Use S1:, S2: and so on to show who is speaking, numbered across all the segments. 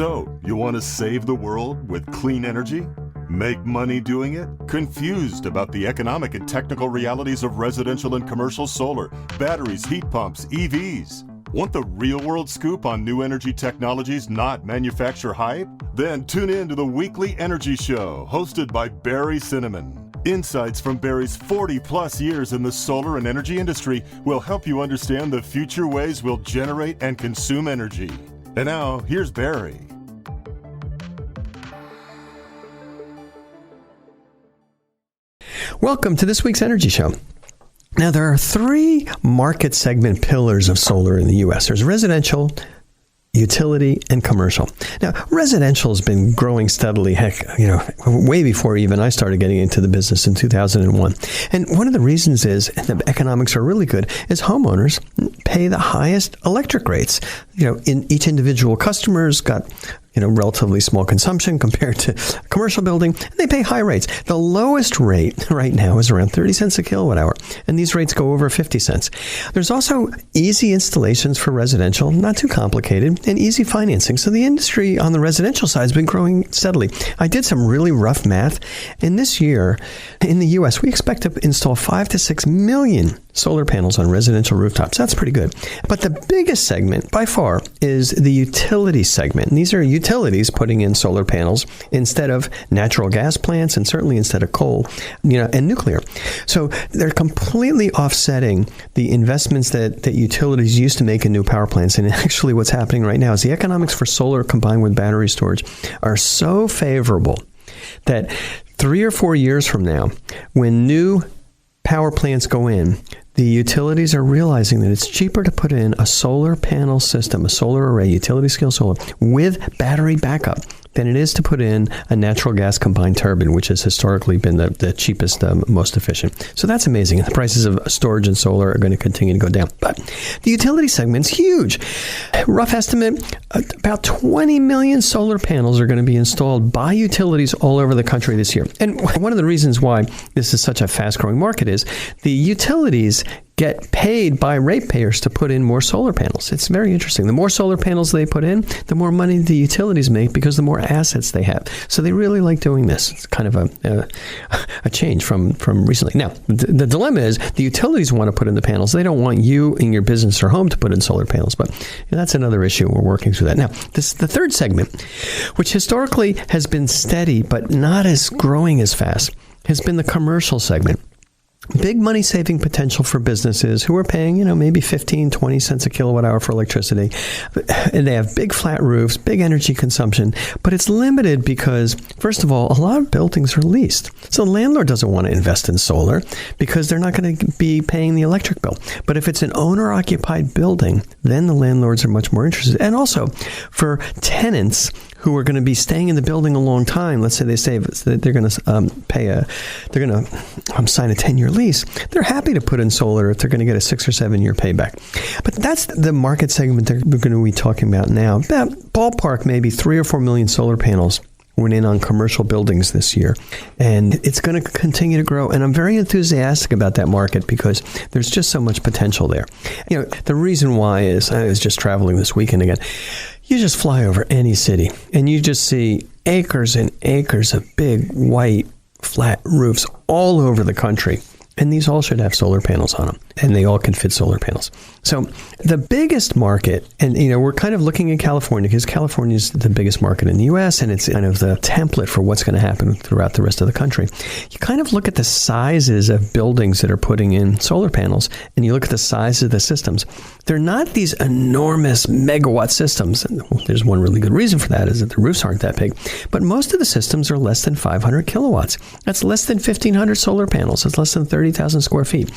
S1: So, you want to save the world with clean energy? Make money doing it? Confused about the economic and technical realities of residential and commercial solar, batteries, heat pumps, EVs? Want the real-world scoop on new energy technologies, not manufacturer hype? Then tune in to the Weekly Energy Show, hosted by Barry Cinnamon. Insights from Barry's 40-plus years in the solar and energy industry will help you understand the future ways we'll generate and consume energy. And now, here's Barry.
S2: Welcome to this week's Energy Show. Now, there are three market segment pillars of solar in the U.S. There's residential, utility, and commercial. Now, residential has been growing steadily, way before even I started getting into the business in 2001. And one of the reasons is, and the economics are really good, is homeowners pay the highest electric rates. In each individual customer's got relatively small consumption compared to a commercial building, and they pay high rates. The lowest rate right now is around 30 cents a kilowatt hour, and these rates go over 50 cents. There's also easy installations for residential, not too complicated, and easy financing. So the industry on the residential side has been growing steadily. I did some really rough math, and this year in the U.S., we expect to install 5 to 6 million solar panels on residential rooftops. That's pretty good. But the biggest segment by far is the utility segment. And these are utilities putting in solar panels instead of natural gas plants and certainly instead of coal, and nuclear. So they're completely offsetting the investments that utilities used to make in new power plants. And actually what's happening right now is the economics for solar combined with battery storage are so favorable that 3 or 4 years from now, when new power plants go in, the utilities are realizing that it's cheaper to put in a solar panel system, a solar array, utility scale solar, with battery backup than it is to put in a natural gas combined turbine, which has historically been the cheapest, most efficient. So that's amazing. And the prices of storage and solar are going to continue to go down. But the utility segment's huge. Rough estimate, about 20 million solar panels are going to be installed by utilities all over the country this year. And one of the reasons why this is such a fast-growing market is the utilities get paid by ratepayers to put in more solar panels. It's very interesting. The more solar panels they put in, the more money the utilities make because the more assets they have. So they really like doing this. It's kind of a change from recently. Now, the dilemma is the utilities want to put in the panels. They don't want you in your business or home to put in solar panels, but that's another issue. We're working through that. Now, the third segment, which historically has been steady but not as growing as fast, has been the commercial segment. Big money saving potential for businesses who are paying, maybe 15, 20 cents a kilowatt hour for electricity. And they have big flat roofs, big energy consumption, but it's limited because, first of all, a lot of buildings are leased. So the landlord doesn't want to invest in solar because they're not going to be paying the electric bill. But if it's an owner-occupied building, then the landlords are much more interested. And also for tenants who are going to be staying in the building a long time, let's say they save, they're going to sign a 10-year lease. They're happy to put in solar if they're going to get a 6 or 7 year payback. But that's the market segment that we're going to be talking about now. About ballpark, maybe 3 or 4 million solar panels went in on commercial buildings this year. And it's going to continue to grow. And I'm very enthusiastic about that market because there's just so much potential there. The reason why is I was just traveling this weekend again. You just fly over any city and you just see acres and acres of big white flat roofs all over the country. And these all should have solar panels on them, and they all can fit solar panels. So the biggest market, and we're kind of looking at California because California is the biggest market in the U.S. and it's kind of the template for what's going to happen throughout the rest of the country. You kind of look at the sizes of buildings that are putting in solar panels, and you look at the size of the systems. They're not these enormous megawatt systems. And there's one really good reason for that is that the roofs aren't that big. But most of the systems are less than 500 kilowatts. That's less than 1,500 solar panels. It's less than 30,000 square feet.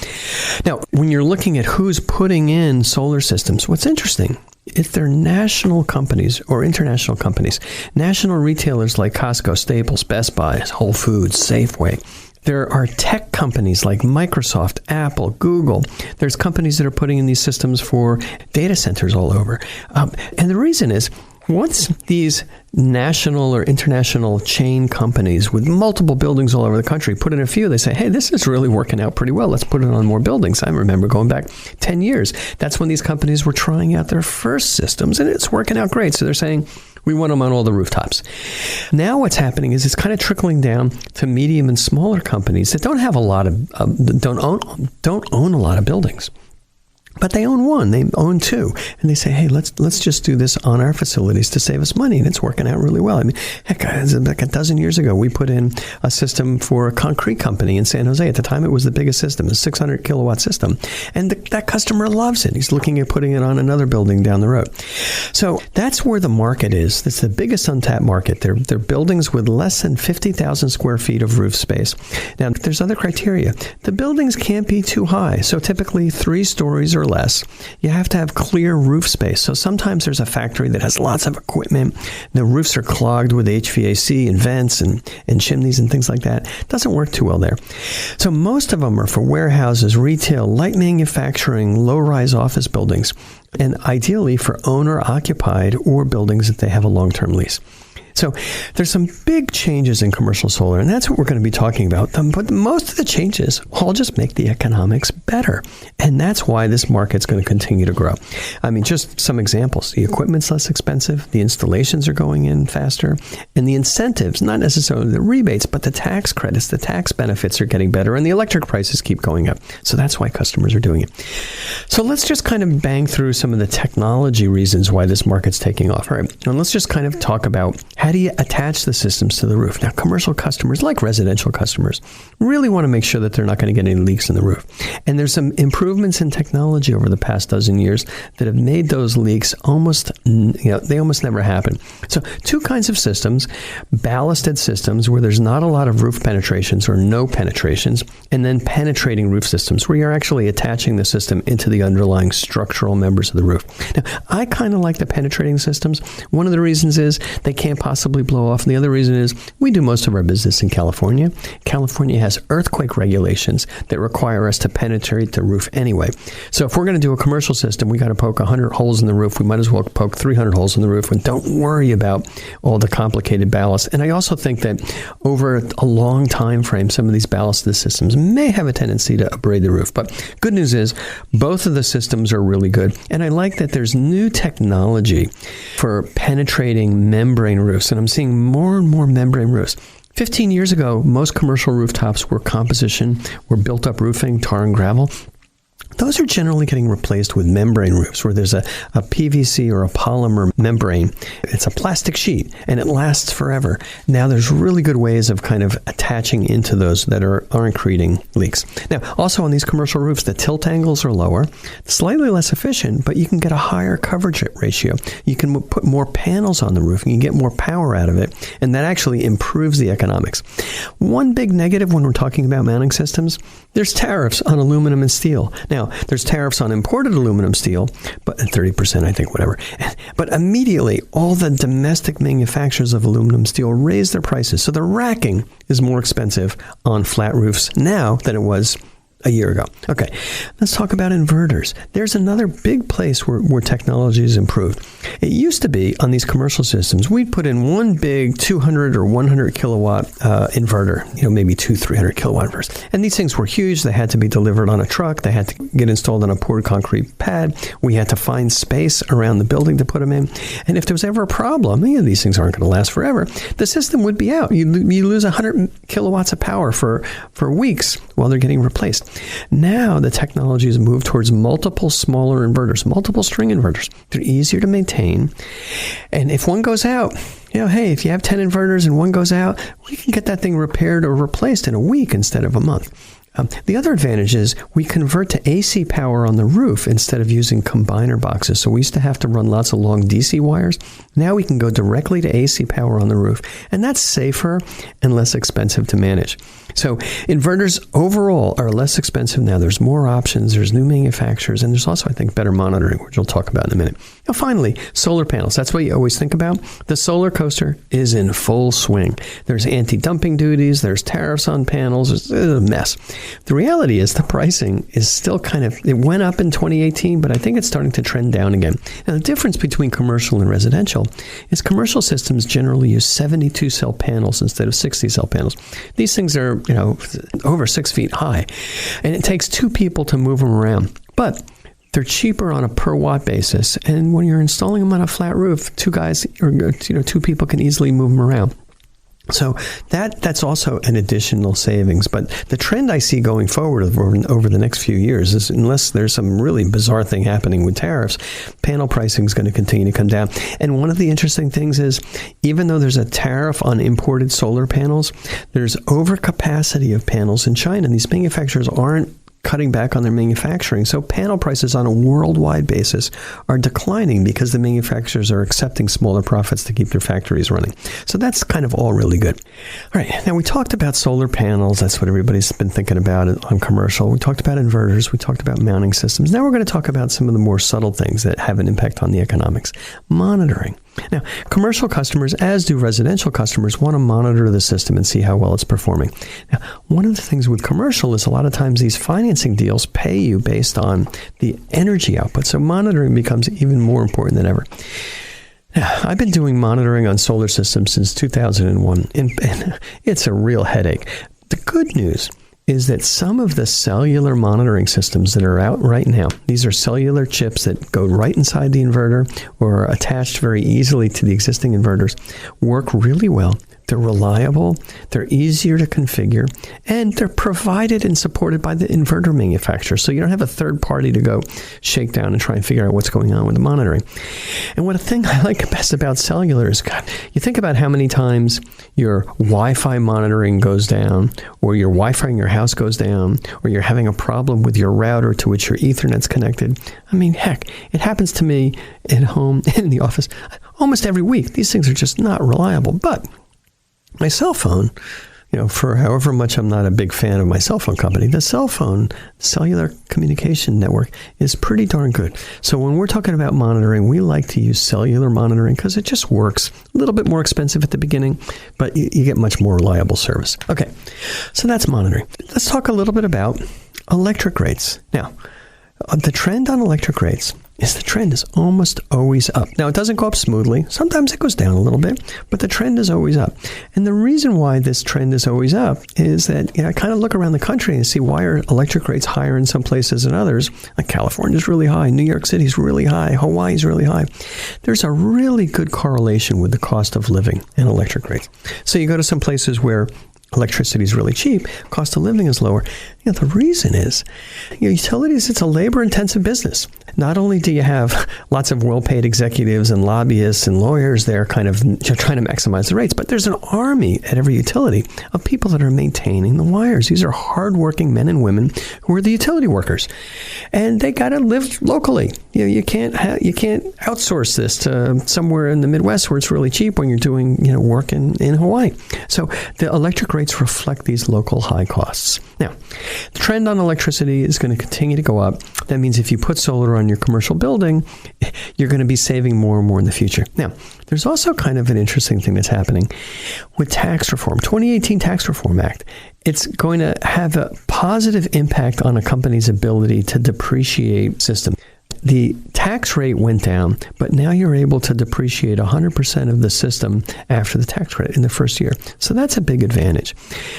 S2: Now, when you're looking at who's putting in solar systems, what's interesting, if they're national companies or international companies, national retailers like Costco, Staples, Best Buy, Whole Foods, Safeway, there are tech companies like Microsoft, Apple, Google. There's companies that are putting in these systems for data centers all over. And the reason is, once these national or international chain companies with multiple buildings all over the country put in a few, they say, hey, this is really working out pretty well. Let's put it on more buildings. I remember going back 10 years. That's when these companies were trying out their first systems, and it's working out great. So they're saying, We want them on all the rooftops. Now what's happening is it's kind of trickling down to medium and smaller companies that don't have a lot of, don't own a lot of buildings. But they own one, they own two, and they say, hey, let's just do this on our facilities to save us money, and it's working out really well. I mean, heck, like a dozen years ago, we put in a system for a concrete company in San Jose. At the time, it was the biggest system, a 600 kilowatt system, and that customer loves it. He's looking at putting it on another building down the road. So that's where the market is. It's the biggest untapped market. They're buildings with less than 50,000 square feet of roof space. Now, there's other criteria. The buildings can't be too high, so typically 3 stories or less. You have to have clear roof space. So sometimes there's a factory that has lots of equipment. The roofs are clogged with HVAC and vents and chimneys and things like that. It doesn't work too well there. So most of them are for warehouses, retail, light manufacturing, low-rise office buildings, and ideally for owner-occupied or buildings that they have a long-term lease. So there's some big changes in commercial solar, and that's what we're going to be talking about. But most of the changes all just make the economics better. And that's why this market's going to continue to grow. I mean, just some examples. The equipment's less expensive, the installations are going in faster, and the incentives, not necessarily the rebates, but the tax credits, the tax benefits are getting better, and the electric prices keep going up. So that's why customers are doing it. So let's just kind of bang through some of the technology reasons why this market's taking off. All right, and let's just kind of talk about how do you attach the systems to the roof? Now, commercial customers, like residential customers, really want to make sure that they're not going to get any leaks in the roof. And there's some improvements in technology over the past dozen years that have made those leaks almost never happen. So 2 kinds of systems: ballasted systems, where there's not a lot of roof penetrations or no penetrations, and then penetrating roof systems, where you're actually attaching the system into the underlying structural members of the roof. Now, I kind of like the penetrating systems. One of the reasons is they can't possibly blow off. And the other reason is we do most of our business in California. California has earthquake regulations that require us to penetrate the roof anyway. So if we're going to do a commercial system, we got to poke 100 holes in the roof. We might as well poke 300 holes in the roof and don't worry about all the complicated ballast. And I also think that over a long time frame, some of these ballasted systems may have a tendency to abrade the roof. But good news is both of the systems are really good. And I like that there's new technology for penetrating membrane roofs. And I'm seeing more and more membrane roofs. 15 years ago, most commercial rooftops were composition, were built-up roofing, tar and gravel. Those are generally getting replaced with membrane roofs, where there's a PVC or a polymer membrane. It's a plastic sheet, and it lasts forever. Now, there's really good ways of kind of attaching into those that aren't creating leaks. Now, also on these commercial roofs, the tilt angles are lower, slightly less efficient, but you can get a higher coverage ratio. You can put more panels on the roof, and you can get more power out of it, and that actually improves the economics. One big negative when we're talking about mounting systems, there's tariffs on aluminum and steel. Now, there's tariffs on imported aluminum steel, but 30%, I think, whatever. But immediately, all the domestic manufacturers of aluminum steel raise their prices. So the racking is more expensive on flat roofs now than it was a year ago. Okay, let's talk about inverters. There's another big place where technology has improved. It used to be on these commercial systems, we'd put in one big 200 or 100 kilowatt inverter, maybe 200-300 kilowatt inverters. And these things were huge. They had to be delivered on a truck. They had to get installed on a poured concrete pad. We had to find space around the building to put them in. And if there was ever a problem, these things aren't going to last forever, the system would be out. You lose 100 kilowatts of power for weeks while they're getting replaced. Now the technology has moved towards multiple smaller inverters, multiple string inverters. They're easier to maintain. And if one goes out, hey, if you have 10 inverters and one goes out, we can get that thing repaired or replaced in a week instead of a month. The other advantage is we convert to AC power on the roof instead of using combiner boxes. So we used to have to run lots of long DC wires. Now we can go directly to AC power on the roof, and that's safer and less expensive to manage. So inverters overall are less expensive now. There's more options, there's new manufacturers, and there's also, I think, better monitoring, which we'll talk about in a minute. Now, finally, solar panels. That's what you always think about. The solar coaster is in full swing. There's anti-dumping duties, there's tariffs on panels, it's a mess. The reality is the pricing is still it went up in 2018, but I think it's starting to trend down again. Now, the difference between commercial and residential is commercial systems generally use 72 cell panels instead of 60 cell panels. These things are, over 6 feet high, and it takes 2 people to move them around. But They're cheaper on a per watt basis. And when you're installing them on a flat roof, two guys or two people can easily move them around. So that's also an additional savings. But the trend I see going forward over the next few years is, unless there's some really bizarre thing happening with tariffs, panel pricing is going to continue to come down. And one of the interesting things is, even though there's a tariff on imported solar panels, there's overcapacity of panels in China. These manufacturers aren't cutting back on their manufacturing. So panel prices on a worldwide basis are declining because the manufacturers are accepting smaller profits to keep their factories running. So that's kind of all really good. All right. Now, we talked about solar panels. That's what everybody's been thinking about on commercial. We talked about inverters. We talked about mounting systems. Now we're going to talk about some of the more subtle things that have an impact on the economics. Monitoring. Now, commercial customers, as do residential customers, want to monitor the system and see how well it's performing. Now, one of the things with commercial is a lot of times these financing deals pay you based on the energy output. So monitoring becomes even more important than ever. Now, I've been doing monitoring on solar systems since 2001, and it's a real headache. The good news is that some of the cellular monitoring systems that are out right now, these are cellular chips that go right inside the inverter or are attached very easily to the existing inverters, work really well. They're reliable, they're easier to configure, and they're provided and supported by the inverter manufacturer. So you don't have a third party to go shake down and try and figure out what's going on with the monitoring. And what a thing I like best about cellular is, God, you think about how many times your Wi-Fi monitoring goes down, or your Wi-Fi in your house goes down, or you're having a problem with your router to which your Ethernet's connected. I mean, heck, it happens to me at home and in the office almost every week. These things are just not reliable. But my cell phone, for however much I'm not a big fan of my cell phone company, the cellular communication network is pretty darn good. So when we're talking about monitoring, we like to use cellular monitoring because it just works. A little bit more expensive at the beginning, but you get much more reliable service. Okay, so that's monitoring. Let's talk a little bit about electric rates. Now, the trend on electric rates is the trend is almost always up. Now, it doesn't go up smoothly. Sometimes it goes down a little bit, but the trend is always up. And the reason why this trend is always up is that I kind of look around the country and see, why are electric rates higher in some places than others? Like California is really high. New York City is really high. Hawaii is really high. There's a really good correlation with the cost of living and electric rates. So you go to some places where electricity is really cheap, cost of living is lower. The reason is, utilities, it's a labor-intensive business. Not only do you have lots of well-paid executives and lobbyists and lawyers there kind of trying to maximize the rates, but there's an army at every utility of people that are maintaining the wires. These are hardworking men and women who are the utility workers, and they got to live locally. You can't outsource this to somewhere in the Midwest where it's really cheap when you're doing work in Hawaii. So the electric rates reflect these local high costs. Now, the trend on electricity is going to continue to go up. That means if you put solar on your commercial building, you're going to be saving more and more in the future. Now, there's also kind of an interesting thing that's happening with tax reform. 2018 Tax Reform Act. It's going to have a positive impact on a company's ability to depreciate system. The tax rate went down, but now you're able to depreciate 100% of the system after the tax credit in the first year. So that's a big advantage.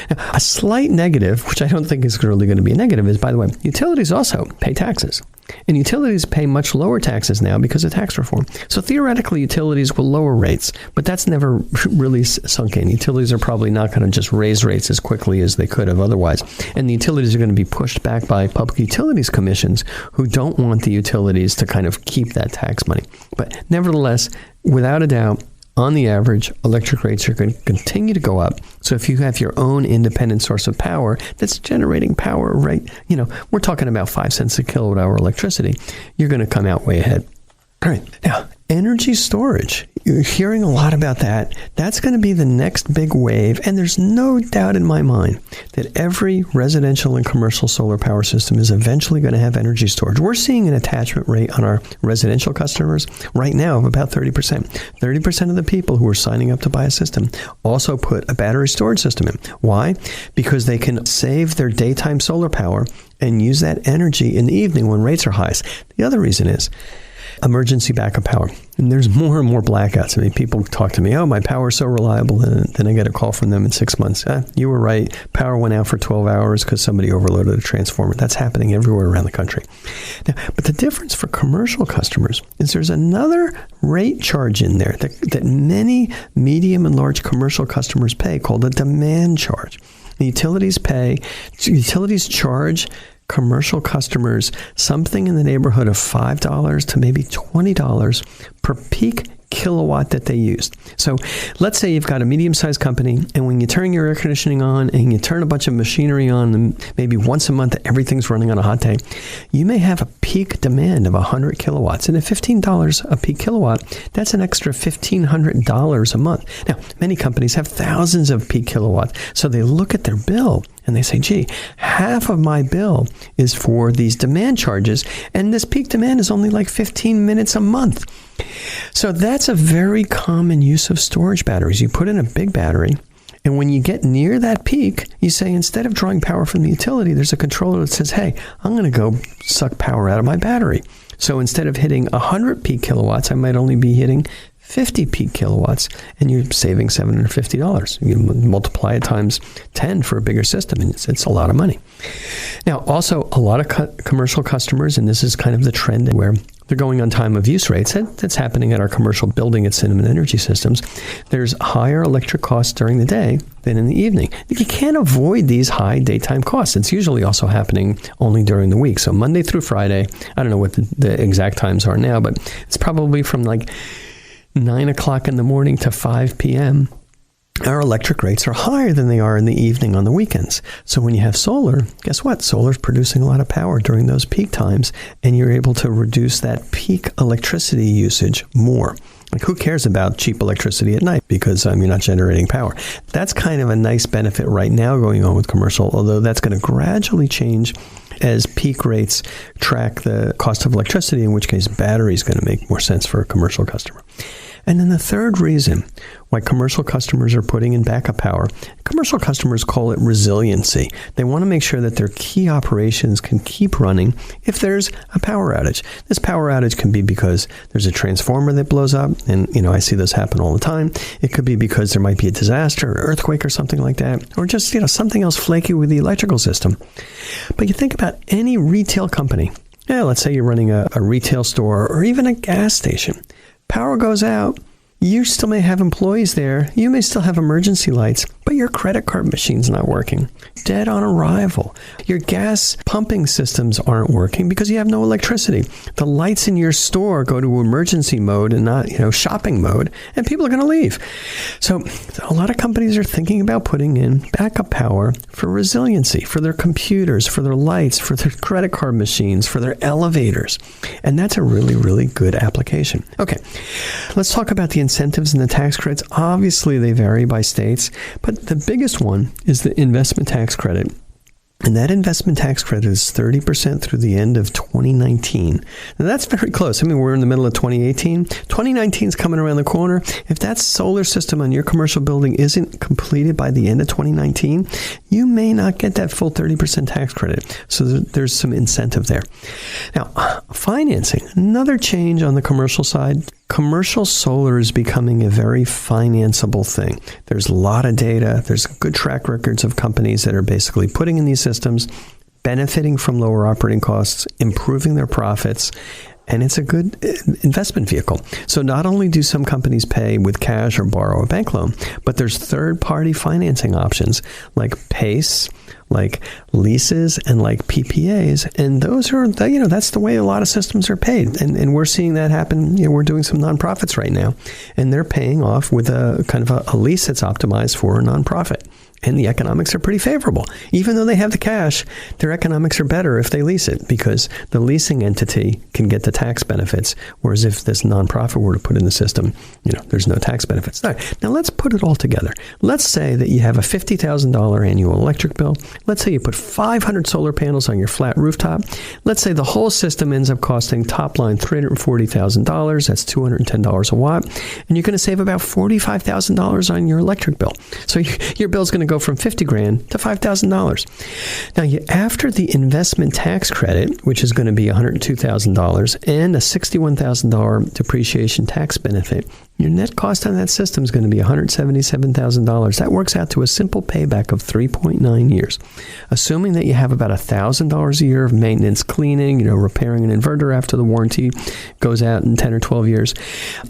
S2: Now, a slight negative, which I don't think is really going to be a negative, is, by the way, utilities also pay taxes. And utilities pay much lower taxes now because of tax reform. So theoretically, utilities will lower rates, but that's never really sunk in. Utilities are probably not going to just raise rates as quickly as they could have otherwise. And the utilities are going to be pushed back by public utilities commissions who don't want the utilities to kind of keep that tax money. But nevertheless, without a doubt, on the average, electric rates are going to continue to go up. So if you have your own independent source of power that's generating power, right, we're talking about 5 cents a kilowatt hour electricity, you're going to come out way ahead. All right. Now, energy storage. You're hearing a lot about that. That's going to be the next big wave. And there's no doubt in my mind that every residential and commercial solar power system is eventually going to have energy storage. We're seeing an attachment rate on our residential customers right now of about 30%. 30% of the people who are signing up to buy a system also put a battery storage system in. Why? Because they can save their daytime solar power and use that energy in the evening when rates are highest. The other reason is, emergency backup power. And there's more and more blackouts. I mean, people talk to me, oh, my power's so reliable. And then I get a call from them in 6 months. You were right. Power went out for 12 hours because somebody overloaded a transformer. That's happening everywhere around the country. Now, but the difference for commercial customers is there's another rate charge in there that many medium and large commercial customers pay called a demand charge. The utilities charge commercial customers something in the neighborhood of $5 to maybe $20 per peak kilowatt that they used. So let's say you've got a medium-sized company, and when you turn your air conditioning on and you turn a bunch of machinery on, and maybe once a month everything's running on a hot day, you may have a peak demand of 100 kilowatts. And at $15 a peak kilowatt, that's an extra $1,500 a month. Now, many companies have thousands of peak kilowatts, so they look at their bill and they say, gee, half of my bill is for these demand charges, and this peak demand is only like 15 minutes a month. So that's a very common use of storage batteries. You put in a big battery, and when you get near that peak, you say, instead of drawing power from the utility, there's a controller that says, hey, I'm going to go suck power out of my battery. So instead of hitting 100 peak kilowatts, I might only be hitting 50 peak kilowatts, and you're saving $750. You multiply it times 10 for a bigger system, and it's a lot of money. Now, also, a lot of commercial customers, and this is kind of the trend where they're going on time of use rates. That's happening at our commercial building at Cinnamon Energy Systems. There's higher electric costs during the day than in the evening. You can't avoid these high daytime costs. It's usually also happening only during the week. So Monday through Friday, I don't know what the exact times are now, but it's probably from like 9 o'clock in the morning to 5 p.m., our electric rates are higher than they are in the evening on the weekends. So when you have solar, guess what? Solar's producing a lot of power during those peak times, and you're able to reduce that peak electricity usage more. Like, who cares about cheap electricity at night because you're not generating power? That's kind of a nice benefit right now going on with commercial, although that's going to gradually change as peak rates track the cost of electricity, in which case battery is going to make more sense for a commercial customer. And then the third reason why commercial customers are putting in backup power, commercial customers call it resiliency. They want to make sure that their key operations can keep running if there's a power outage. This power outage can be because there's a transformer that blows up, and I see this happen all the time. It could be because there might be a disaster, an earthquake or something like that, or just something else flaky with the electrical system. But you think about any retail company. Let's say you're running a retail store or even a gas station. Power goes out, you still may have employees there, you may still have emergency lights, but your credit card machine's not working. Dead on arrival. Your gas pumping systems aren't working because you have no electricity. The lights in your store go to emergency mode and not, shopping mode, and people are going to leave. So a lot of companies are thinking about putting in backup power for resiliency, for their computers, for their lights, for their credit card machines, for their elevators. And that's a really, really good application. Okay, let's talk about the incentives and the tax credits. Obviously, they vary by states, but the biggest one is the investment tax credit. And that investment tax credit is 30% through the end of 2019. Now, that's very close. We're in the middle of 2018. 2019 is coming around the corner. If that solar system on your commercial building isn't completed by the end of 2019, you may not get that full 30% tax credit. So there's some incentive there. Now, financing, another change on the commercial side. Commercial solar is becoming a very financeable thing. There's a lot of data. There's good track records of companies that are basically putting in these systems, benefiting from lower operating costs, improving their profits, and it's a good investment vehicle. So not only do some companies pay with cash or borrow a bank loan, but there's third-party financing options like PACE, like leases, and like PPAs. And those are, that's the way a lot of systems are paid. And we're seeing that happen. We're doing some nonprofits right now, and they're paying off with a kind of a lease that's optimized for a nonprofit. And the economics are pretty favorable. Even though they have the cash, their economics are better if they lease it because the leasing entity can get the tax benefits. Whereas if this nonprofit were to put in the system, there's no tax benefits. All right, now let's put it all together. Let's say that you have a $50,000 annual electric bill. Let's say you put 500 solar panels on your flat rooftop. Let's say the whole system ends up costing top line $340,000. That's $210 a watt. And you're going to save about $45,000 on your electric bill. So your bill's going to go go from $50,000 to $5,000. Now, after the investment tax credit, which is going to be $102,000, and a $61,000 depreciation tax benefit, your net cost on that system is going to be $177,000. That works out to a simple payback of 3.9 years. Assuming that you have about $1,000 a year of maintenance, cleaning, repairing an inverter after the warranty goes out in 10 or 12 years,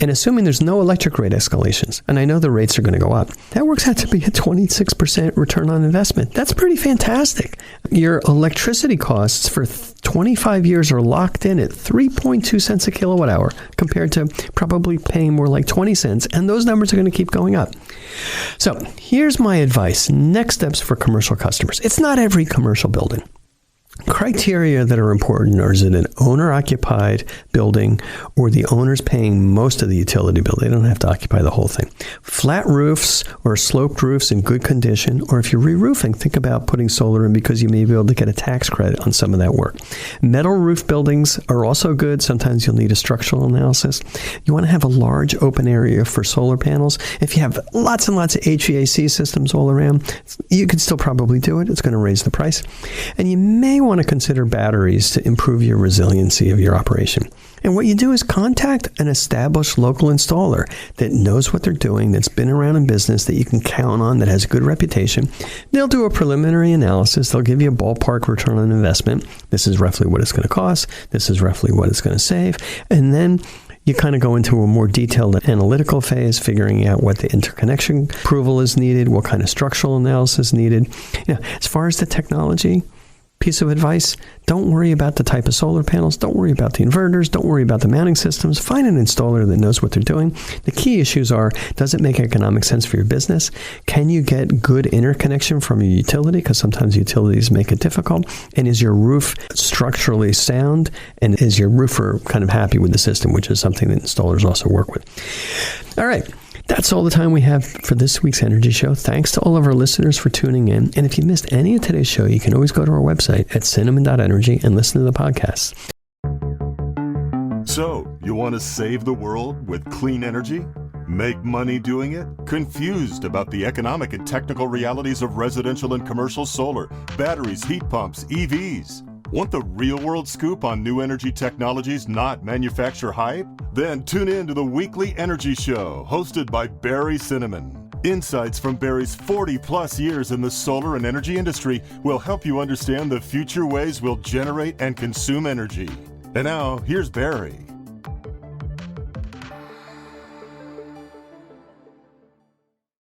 S2: and assuming there's no electric rate escalations, and I know the rates are going to go up, that works out to be a 26% return on investment. That's pretty fantastic. Your electricity costs for 25 years are locked in at 3.2 cents a kilowatt hour compared to probably paying more like 20 cents, and those numbers are going to keep going up. So here's my advice. Next steps for commercial customers. It's not every commercial building. Criteria that are important are: is it an owner-occupied building, or the owner's paying most of the utility bill? They don't have to occupy the whole thing. Flat roofs or sloped roofs in good condition, or if you're re-roofing, think about putting solar in because you may be able to get a tax credit on some of that work. Metal roof buildings are also good. Sometimes you'll need a structural analysis. You want to have a large open area for solar panels. If you have lots and lots of HVAC systems all around, you can still probably do it. It's going to raise the price. And you may want to consider batteries to improve your resiliency of your operation. And what you do is contact an established local installer that knows what they're doing, that's been around in business, that you can count on, that has a good reputation. They'll do a preliminary analysis. They'll give you a ballpark return on investment. This is roughly what it's going to cost. This is roughly what it's going to save. And then you kind of go into a more detailed analytical phase, figuring out what the interconnection approval is needed, what kind of structural analysis is needed. As far as the technology, piece of advice: don't worry about the type of solar panels. Don't worry about the inverters. Don't worry about the mounting systems. Find an installer that knows what they're doing. The key issues are: does it make economic sense for your business? Can you get good interconnection from your utility? Because sometimes utilities make it difficult. And is your roof structurally sound? And is your roofer kind of happy with the system, which is something that installers also work with. All right. That's all the time we have for this week's Energy Show. Thanks to all of our listeners for tuning in. And if you missed any of today's show, you can always go to our website at cinnamon.energy and listen to the podcast.
S1: So, you want to save the world with clean energy? Make money doing it? Confused about the economic and technical realities of residential and commercial solar, batteries, heat pumps, EVs? Want the real-world scoop on new energy technologies, not manufacturer hype? Then tune in to the weekly Energy Show, hosted by Barry Cinnamon. Insights from Barry's 40-plus years in the solar and energy industry will help you understand the future ways we'll generate and consume energy. And now, here's Barry.